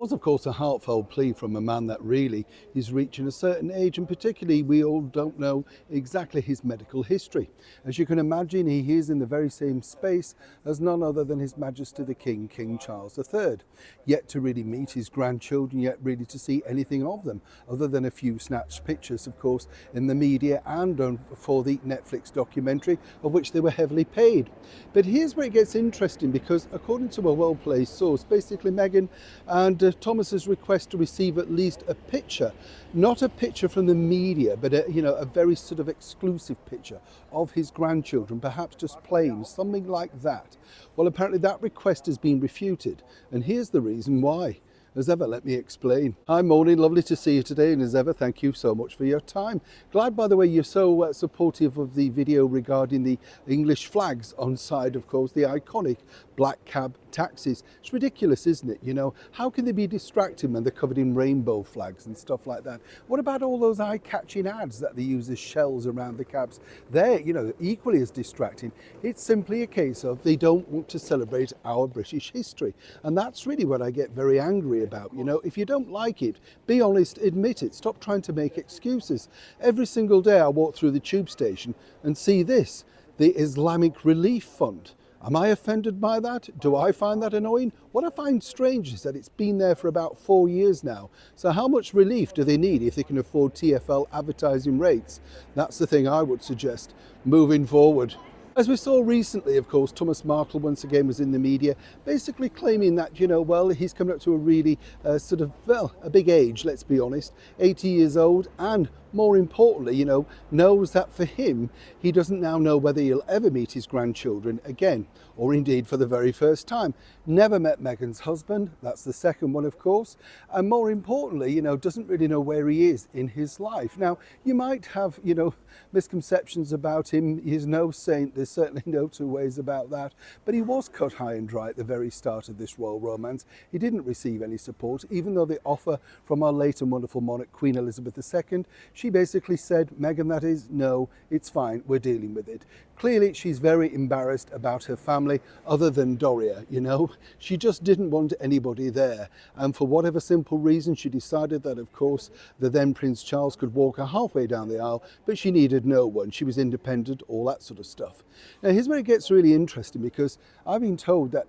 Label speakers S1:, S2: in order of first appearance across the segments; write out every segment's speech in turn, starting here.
S1: Was of course a heartfelt plea from a man that really is reaching a certain age, and particularly we all don't know exactly his medical history. As you can imagine, he is in the very same space as none other than His Majesty the King, King Charles III. Yet to really meet his grandchildren, yet really to see anything of them, other than a few snatched pictures, of course, in the media and for the Netflix documentary, of which they were heavily paid. But here's where it gets interesting, because according to a well-placed source, basically Meghan and Thomas's request to receive at least a picture, not a picture from the media, but a very sort of exclusive picture of his grandchildren, perhaps just plain, something like that. Well, apparently that request has been refuted, and here's the reason why. As ever, let me explain. Hi, morning, lovely to see you today, and as ever, thank you so much for your time. Glad, by the way, you're so supportive of the video regarding the English flags on side, of course, the iconic black cab taxis. It's ridiculous, isn't it? You know, how can they be distracting when they're covered in rainbow flags and stuff like that? What about all those eye-catching ads that they use as shells around the cabs? They're, equally as distracting. It's simply a case of they don't want to celebrate our British history. And that's really what I get very angry about. If you don't like it, be honest, admit it. Stop trying to make excuses. Every single day I walk through the tube station and see this, the Islamic Relief Fund. Am I offended by that? Do I find that annoying? What I find strange is that it's been there for about 4 years now. So how much relief do they need if they can afford TfL advertising rates? That's the thing I would suggest moving forward. As we saw recently, of course, Thomas Markle once again was in the media, basically claiming that, he's coming up to a really a big age, let's be honest, 80 years old, and more importantly, knows that for him, he doesn't now know whether he'll ever meet his grandchildren again, or indeed for the very first time. Never met Meghan's husband, that's the second one, of course, and more importantly, doesn't really know where he is in his life. Now, you might have, misconceptions about him. He's no saint, there's certainly no two ways about that, but he was cut high and dry at the very start of this royal romance. He didn't receive any support, even though the offer from our late and wonderful monarch, Queen Elizabeth II, she basically said, Meghan, that is, no, it's fine, we're dealing with it. Clearly, she's very embarrassed about her family, other than Doria, She just didn't want anybody there. And for whatever simple reason, she decided that, of course, the then Prince Charles could walk her halfway down the aisle, but she needed no one. She was independent, all that sort of stuff. Now, here's where it gets really interesting, because I've been told that,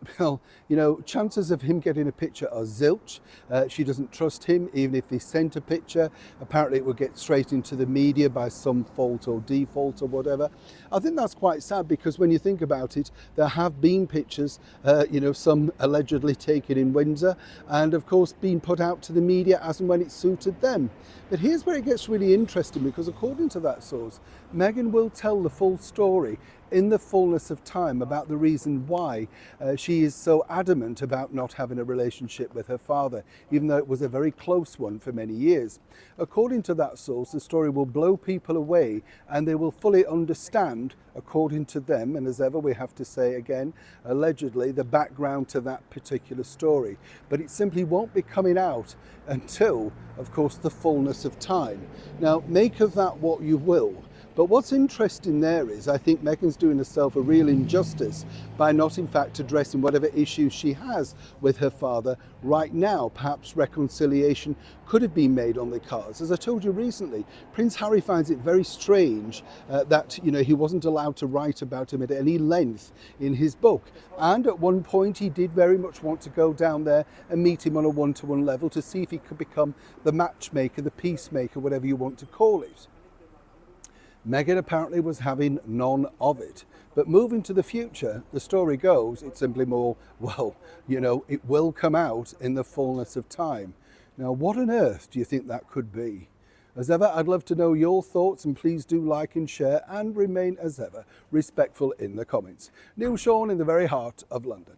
S1: chances of him getting a picture are zilch. She doesn't trust him, even if they sent a picture. Apparently, it would get straight into the media by some fault or default or whatever. I think that's quite sad, because when you think about it, there have been pictures, some allegedly taken in Windsor, and of course being put out to the media as and when it suited them. But here's where it gets really interesting, because according to that source, Meghan will tell the full story in the fullness of time about the reason why she is so adamant about not having a relationship with her father, even though it was a very close one for many years. According to that source, the story will blow people away, and they will fully understand, according to them, and as ever we have to say again, allegedly, the background to that particular story. But it simply won't be coming out until, of course, the fullness of time. Now, make of that what you will. But what's interesting there is, I think Meghan's doing herself a real injustice by not in fact addressing whatever issues she has with her father right now. Perhaps reconciliation could have been made on the cards. As I told you recently, Prince Harry finds it very strange that he wasn't allowed to write about him at any length in his book. And at one point he did very much want to go down there and meet him on a one-to-one level to see if he could become the matchmaker, the peacemaker, whatever you want to call it. Meghan apparently was having none of it. But moving to the future, the story goes, it's simply more, it will come out in the fullness of time. Now, what on earth do you think that could be? As ever, I'd love to know your thoughts, and please do like and share, and remain, as ever, respectful in the comments. Neil Sean in the very heart of London.